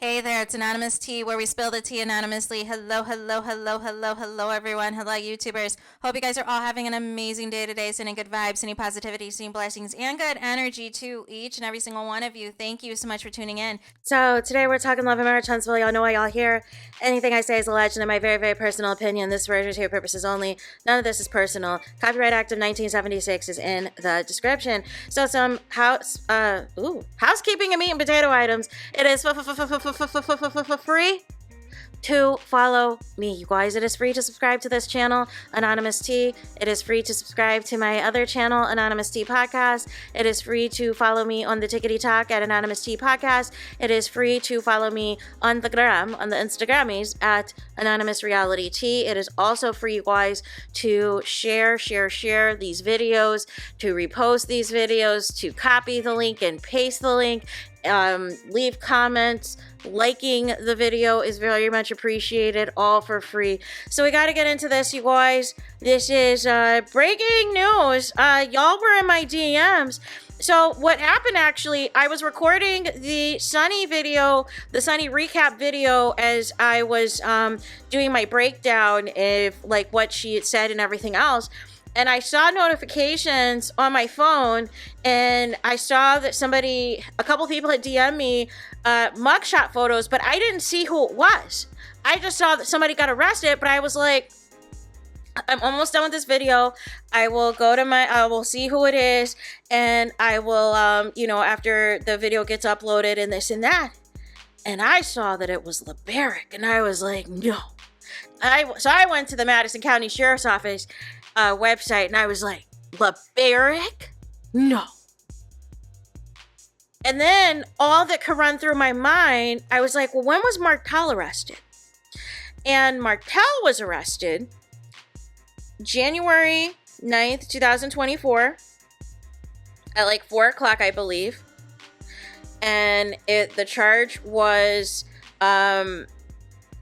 Hey there, it's Anonymous Tea, where we spill the tea anonymously. Hello, hello, hello, hello, hello, everyone. Hello, YouTubers. Hope you guys are all having an amazing day today, sending good vibes, sending positivity, sending blessings, and good energy to each and every single one of you. Thank you so much for tuning in. So today we're talking love and marriage, Huntsville. Y'all know why y'all here. Anything I say is alleged and in my very, very personal opinion. This for entertainment purposes only. None of this is personal. Copyright Act of 1976 is in the description. So some housekeeping and meat and potato items. It is free to follow me, you guys. It is free to subscribe to this channel, Anonymous Tea. It is free to subscribe to my other channel, Anonymous Tea Podcast. It is free to follow me on the Tickety Talk at Anonymous Tea Podcast. It is free to follow me on the Instagrammies at Anonymous Reality Tea. It is also free, you guys, to share these videos, to repost these videos, to copy the link and paste the link. Leave comments. Liking the video is very much appreciated, all for free. So we got to get into this, you guys. This is breaking news. Y'all were in my DMs. So what happened, actually, I was recording the Sunny video, the Sunny recap video, as I was doing my breakdown of like what she had said and everything else. And I saw notifications on my phone, and I saw that a couple people had DM'd me mugshot photos, but I didn't see who it was. I just saw that somebody got arrested, but I was like, I'm almost done with this video. I will will see who it is, and I will, after the video gets uploaded and this and that. And I saw that it was LABERRICK, and I was like, no. So I went to the Madison County Sheriff's Office website, and I was like, LABERRICK? No. And then all that could run through my mind, I was like, well, when was Martell arrested? And Martell was arrested January 9th, 2024 at like 4 o'clock, I believe. And the charge was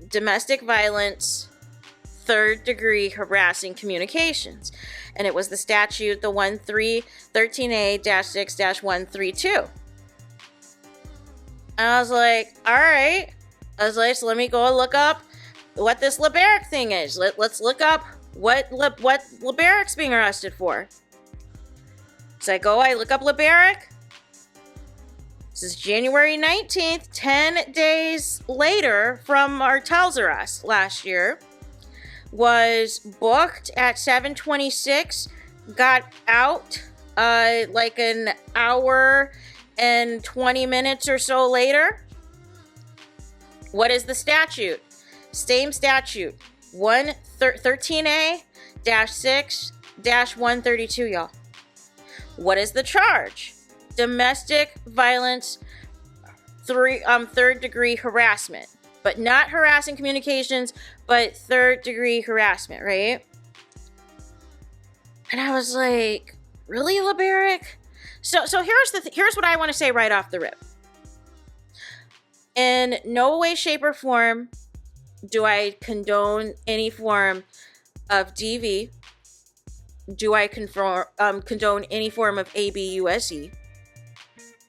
domestic violence, third-degree harassing communications. And it was the statute, the 13A-6-132. And I was like, all right. I was like, so let me go look up what this LABERRICK thing is. Let's look up what LABERRICK's being arrested for. So I look up LABERRICK. This is January 19th, 10 days later from Martell's arrest last year. Was booked at 7:26, got out like an hour and 20 minutes or so later. What is the statute? Same statute, 13A-6-132, y'all. What is the charge? Domestic violence, third-degree harassment. But not harassing communications, but third-degree harassment, right? And I was like, really, LABERRICK? So here's what I want to say right off the rip. In no way, shape, or form do I condone any form of DV. Do I condone any form of ABUSE?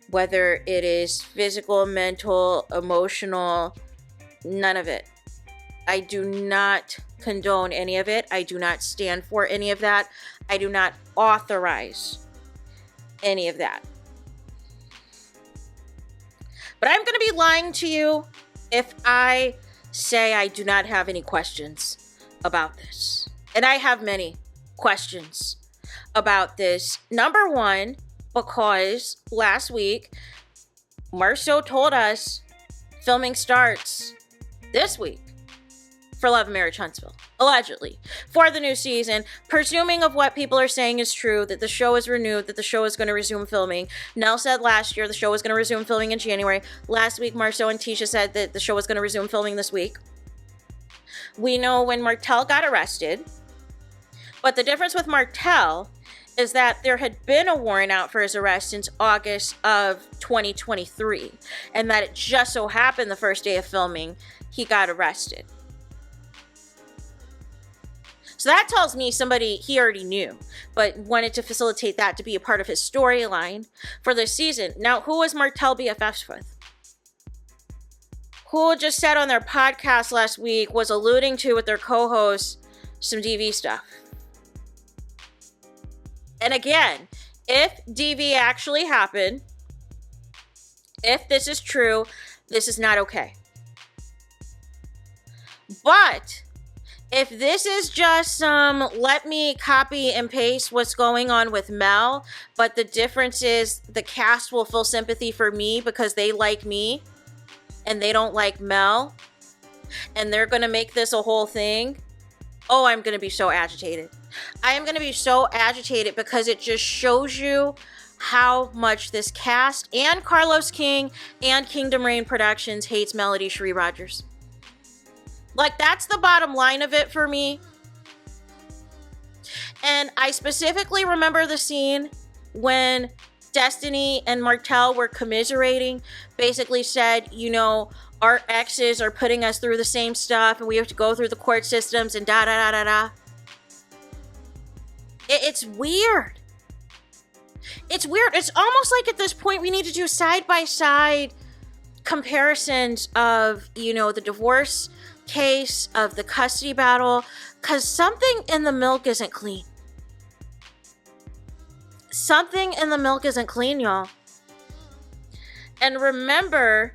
Whether it is physical, mental, emotional, none of it. I do not condone any of it. I do not stand for any of that. I do not authorize any of that. But I'm going to be lying to you if I say I do not have any questions about this. And I have many questions about this. Number one, because last week, Marceau told us filming starts this week for Love and Marriage Huntsville, allegedly, for the new season, presuming of what people are saying is true, that the show is renewed, that the show is going to resume filming. Nell said last year the show was going to resume filming in January. Last week, Marceau and Tisha said that the show was going to resume filming this week. We know when Martell got arrested, but the difference with Martell is that there had been a warrant out for his arrest since August of 2023, and that it just so happened the first day of filming, he got arrested. So that tells me somebody he already knew, but wanted to facilitate that to be a part of his storyline for this season. Now, who was Martell BFFs with? who just said on their podcast last week was alluding to with their co-host some DV stuff. And again, if DV actually happened, if this is true, this is not okay. But if this is just some let me copy and paste what's going on with Mel, but the difference is the cast will feel sympathy for me because they like me and they don't like Mel, and they're going to make this a whole thing, oh, I'm going to be so agitated. I am going to be so agitated because it just shows you how much this cast and Carlos King and Kingdom Reign Productions hates Melody Sheree Rogers. Like, that's the bottom line of it for me. And I specifically remember the scene when Destiny and Martell were commiserating, basically said, you know, our exes are putting us through the same stuff and we have to go through the court systems and da da da da da. It's weird. It's weird. It's almost like at this point we need to do side-by-side comparisons of, you know, the divorce case, of the custody battle, because something in the milk isn't clean. Something in the milk isn't clean, y'all. And remember,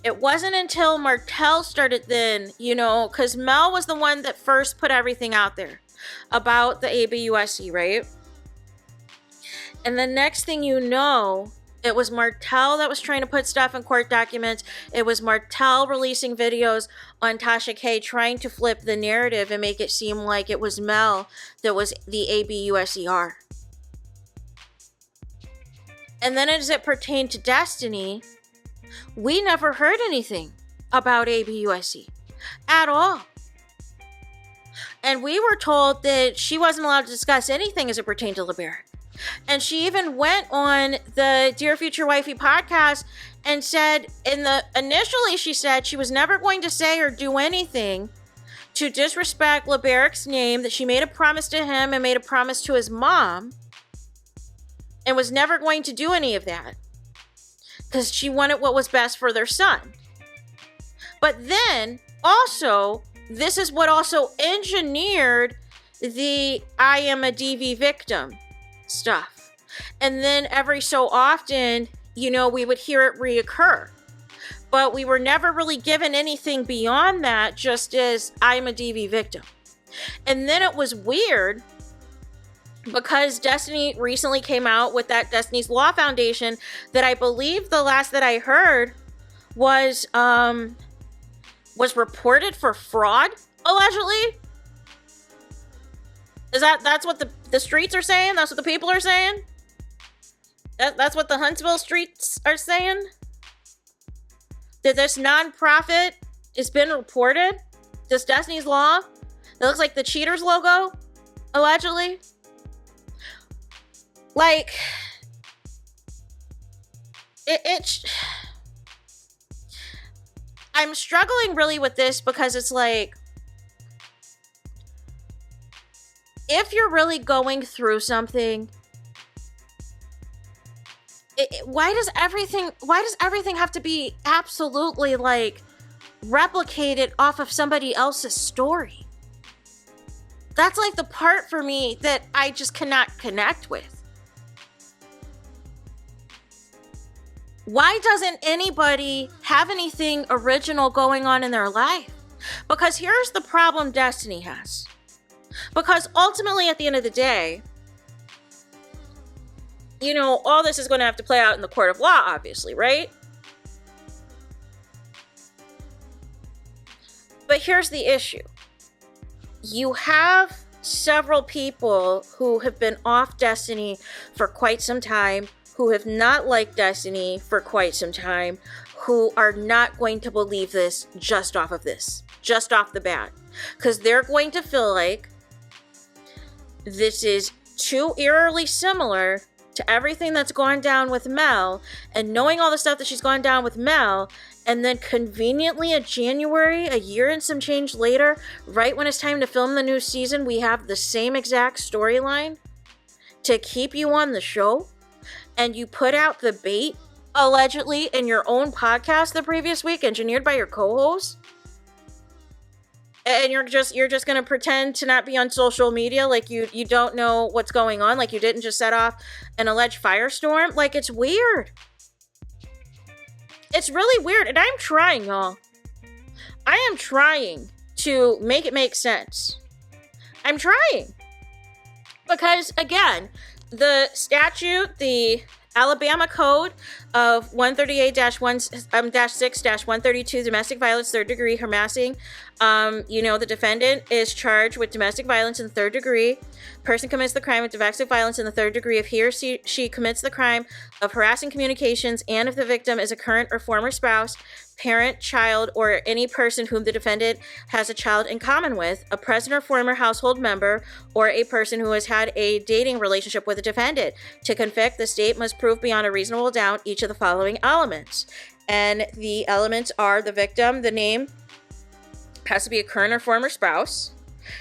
it wasn't until Martell started then, you know, because Mel was the one that first put everything out there about the ABUSC, right? And the next thing you know, it was Martell that was trying to put stuff in court documents. It was Martell releasing videos on Tasha K trying to flip the narrative and make it seem like it was Mel that was the ABUSCR. And then as it pertained to Destiny, we never heard anything about ABUSC at all. And we were told that she wasn't allowed to discuss anything as it pertained to LABERRICK. And she even went on the Dear Future Wifey podcast and said initially she said she was never going to say or do anything to disrespect LABERRICK's name, that she made a promise to him and made a promise to his mom and was never going to do any of that because she wanted what was best for their son. But then also, this is what also engineered the I am a DV victim stuff. And then every so often, you know, we would hear it reoccur. But we were never really given anything beyond that, just as I'm a DV victim. And then it was weird because Destiny recently came out with that Destiny's Law Foundation that I believe the last that I heard was reported for fraud, allegedly. That's what the streets are saying? That's what the people are saying? That's what the Huntsville streets are saying? That this nonprofit has been reported? This Destiny's Law? That looks like the Cheaters logo? Allegedly? Like, I'm struggling really with this because it's like, if you're really going through something, why does everything have to be absolutely like replicated off of somebody else's story? That's like the part for me that I just cannot connect with. Why doesn't anybody have anything original going on in their life? Because here's the problem Destiny has. Because ultimately, at the end of the day, you know, all this is going to have to play out in the court of law, obviously, right? But here's the issue. You have several people who have been off Destiny for quite some time, who have not liked Destiny for quite some time, who are not going to believe this just off of this, just off the bat. Because they're going to feel like this is too eerily similar to everything that's gone down with Mel, and knowing all the stuff that she's gone down with Mel, and then conveniently in January, a year and some change later, right when it's time to film the new season, we have the same exact storyline to keep you on the show, and you put out the bait allegedly in your own podcast the previous week, engineered by your co-host, and you're just gonna pretend to not be on social media like you don't know what's going on, like you didn't just set off an alleged firestorm. Like, it's weird. It's really weird, and I'm trying, y'all. I am trying to make it make sense. I'm trying. Because, again, the statute, the Alabama Code of 138-6-132, domestic violence, third degree, harassing. The defendant is charged with domestic violence in the third degree. Person commits the crime of domestic violence in the third degree if he or she commits the crime of harassing communications, and if the victim is a current or former spouse, parent, child, or any person whom the defendant has a child in common with, a present or former household member, or a person who has had a dating relationship with the defendant. To convict, the state must prove beyond a reasonable doubt each of the following elements. And the elements are the victim, the name, has to be a current or former spouse,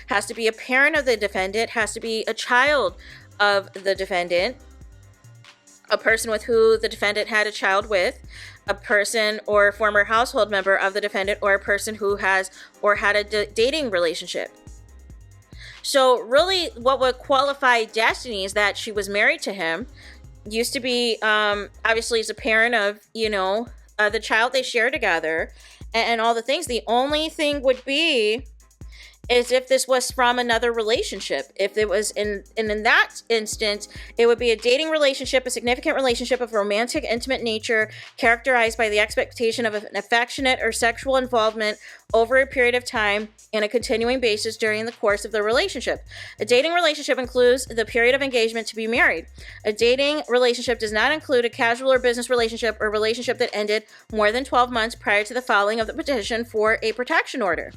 has to be a parent of the defendant, has to be a child of the defendant, a person with who the defendant had a child with, a person or former household member of the defendant, or a person who has or had a dating relationship. So really what would qualify Destiny is that she was married to him, used to be, obviously as a parent of, the child they share together, and all the things. The only thing would be is if this was from another relationship. If it was in that instance, it would be a dating relationship, a significant relationship of romantic, intimate nature, characterized by the expectation of an affectionate or sexual involvement over a period of time on a continuing basis during the course of the relationship. A dating relationship includes the period of engagement to be married. A dating relationship does not include a casual or business relationship or relationship that ended more than 12 months prior to the filing of the petition for a protection order.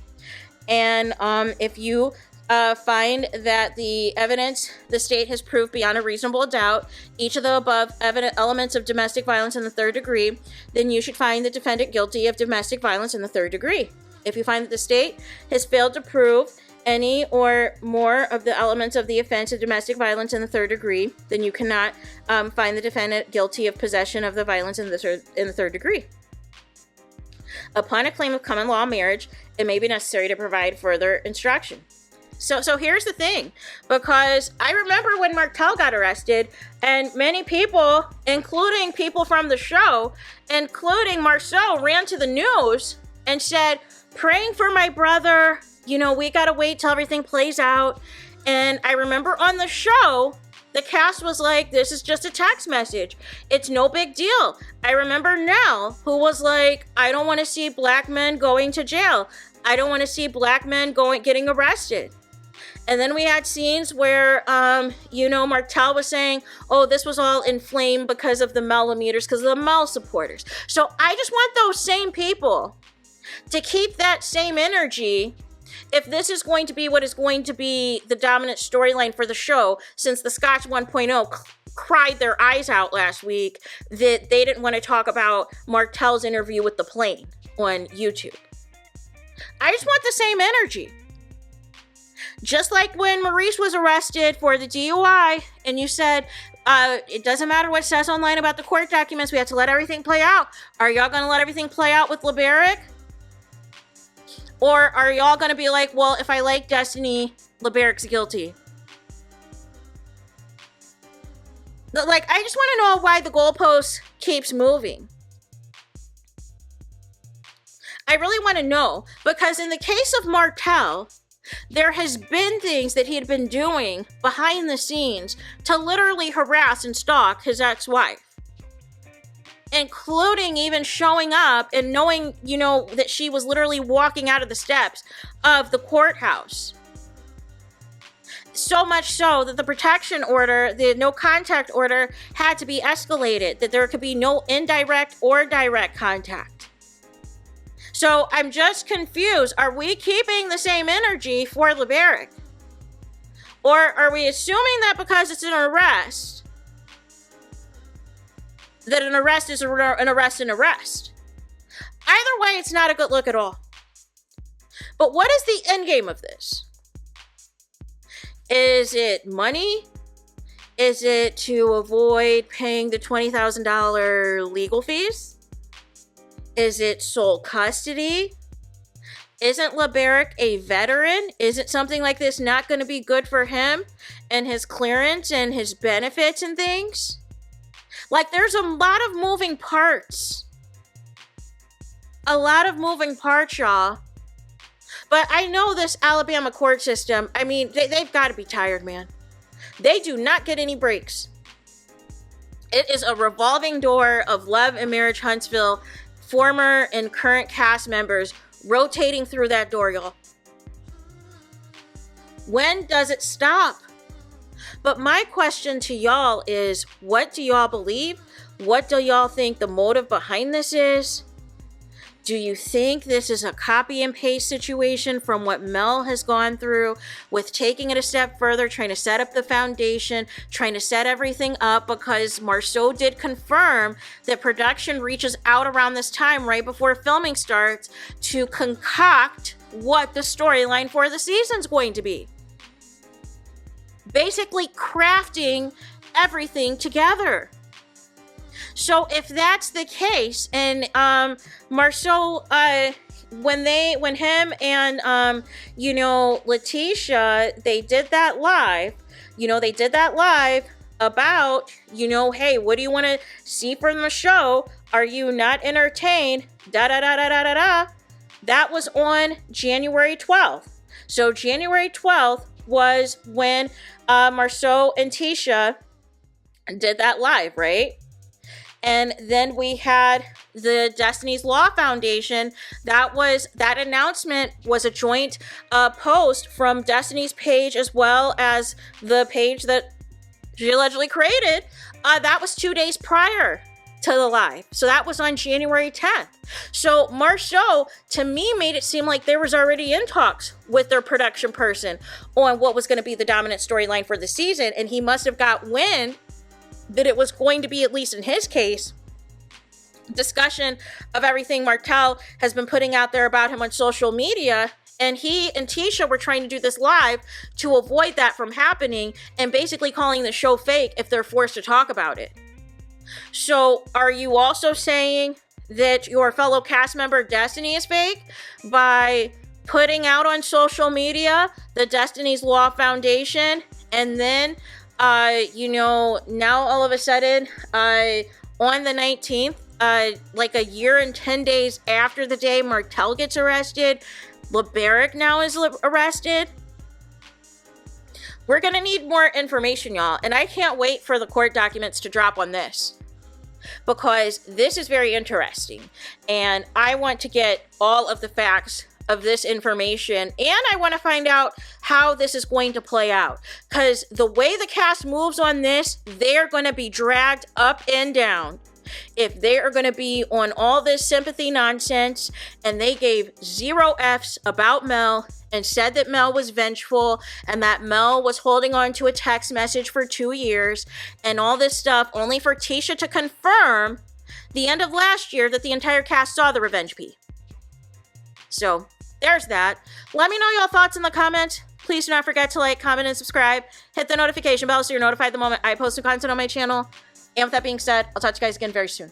And if you find that the evidence the state has proved beyond a reasonable doubt each of the above elements of domestic violence in the third degree, then you should find the defendant guilty of domestic violence in the third degree. If you find that the state has failed to prove any or more of the elements of the offense of domestic violence in the third degree, then you cannot find the defendant guilty of possession of the violence in the third degree. Upon a claim of common law marriage, it may be necessary to provide further instruction. So here's the thing, because I remember when Martell got arrested, and many people, including people from the show, including Marceau, ran to the news and said, praying for my brother, we gotta wait till everything plays out. And I remember on the show, the cast was like, this is just a text message. It's no big deal. I remember Nell, who was like, I don't want to see black men going to jail. I don't want to see black men getting arrested. And then we had scenes where, Martell was saying, oh, this was all inflamed because of the millimeters, because of the Mel supporters. So I just want those same people to keep that same energy if this is going to be what is going to be the dominant storyline for the show, since the Scotch 1.0 cried their eyes out last week that they didn't want to talk about Martell's interview with the plane on YouTube. I just want the same energy. Just like when Maurice was arrested for the DUI and you said, it doesn't matter what it says online about the court documents, we have to let everything play out. Are y'all going to let everything play out with LABERRICK? Or are y'all going to be like, well, if I like Destiny, LABERRICK's guilty? Like, I just want to know why the goalpost keeps moving. I really want to know, because in the case of Martell, there has been things that he had been doing behind the scenes to literally harass and stalk his ex-wife. Including even showing up and knowing, that she was literally walking out of the steps of the courthouse. So much so that the protection order, the no contact order, had to be escalated, that there could be no indirect or direct contact. So I'm just confused. Are we keeping the same energy for LABERRICK? Or are we assuming that because it's an arrest, that an arrest is an arrest? Either way, it's not a good look at all. But what is the end game of this? Is it money? Is it to avoid paying the $20,000 legal fees? Is it sole custody? Isn't LABERRICK a veteran? Isn't something like this not going to be good for him and his clearance and his benefits and things? Like, there's a lot of moving parts. A lot of moving parts, y'all. But I know this Alabama court system, I mean, they've got to be tired, man. They do not get any breaks. It is a revolving door of Love and Marriage Huntsville former and current cast members rotating through that door, y'all. When does it stop? But my question to y'all is, what do y'all believe? What do y'all think the motive behind this is? Do you think this is a copy and paste situation from what Mel has gone through with taking it a step further, trying to set up the foundation, trying to set everything up? Because Marceau did confirm that production reaches out around this time, right before filming starts, to concoct what the storyline for the season's going to be. Basically crafting everything together. So if that's the case, and Marceau, when him and Letitia, they did that live, about, hey, what do you want to see from the show? Are you not entertained? That was on January 12th. So January 12th was when Marceau and Tisha did that live, right? And then we had the Destiny's Law Foundation. That announcement was a joint post from Destiny's page as well as the page that she allegedly created. That was 2 days prior to the live. So that was on January 10th. So Marceau, to me, made it seem like there was already in talks with their production person on what was going to be the dominant storyline for the season. And he must have got wind that it was going to be, at least in his case, discussion of everything Martell has been putting out there about him on social media. And he and Tisha were trying to do this live to avoid that from happening and basically calling the show fake if they're forced to talk about it. So are you also saying that your fellow cast member Destiny is fake by putting out on social media the Destiny's Law Foundation, and then now all of a sudden, on the 19th, like a year and 10 days after the day Martell gets arrested, LABERRICK now is arrested? We're going to need more information, y'all. And I can't wait for the court documents to drop on this, because this is very interesting. And I want to get all of the facts of this information, and I want to find out how this is going to play out, because the way the cast moves on this, they're going to be dragged up and down. If they are going to be on all this sympathy nonsense, and they gave 0 F's about Mel and said that Mel was vengeful and that Mel was holding on to a text message for 2 years and all this stuff, only for Tisha to confirm the end of last year that the entire cast saw the revenge P. So there's that. Let me know your thoughts in the comments. Please do not forget to like, comment, and subscribe. Hit the notification bell so you're notified the moment I post new content on my channel. And with that being said, I'll talk to you guys again very soon.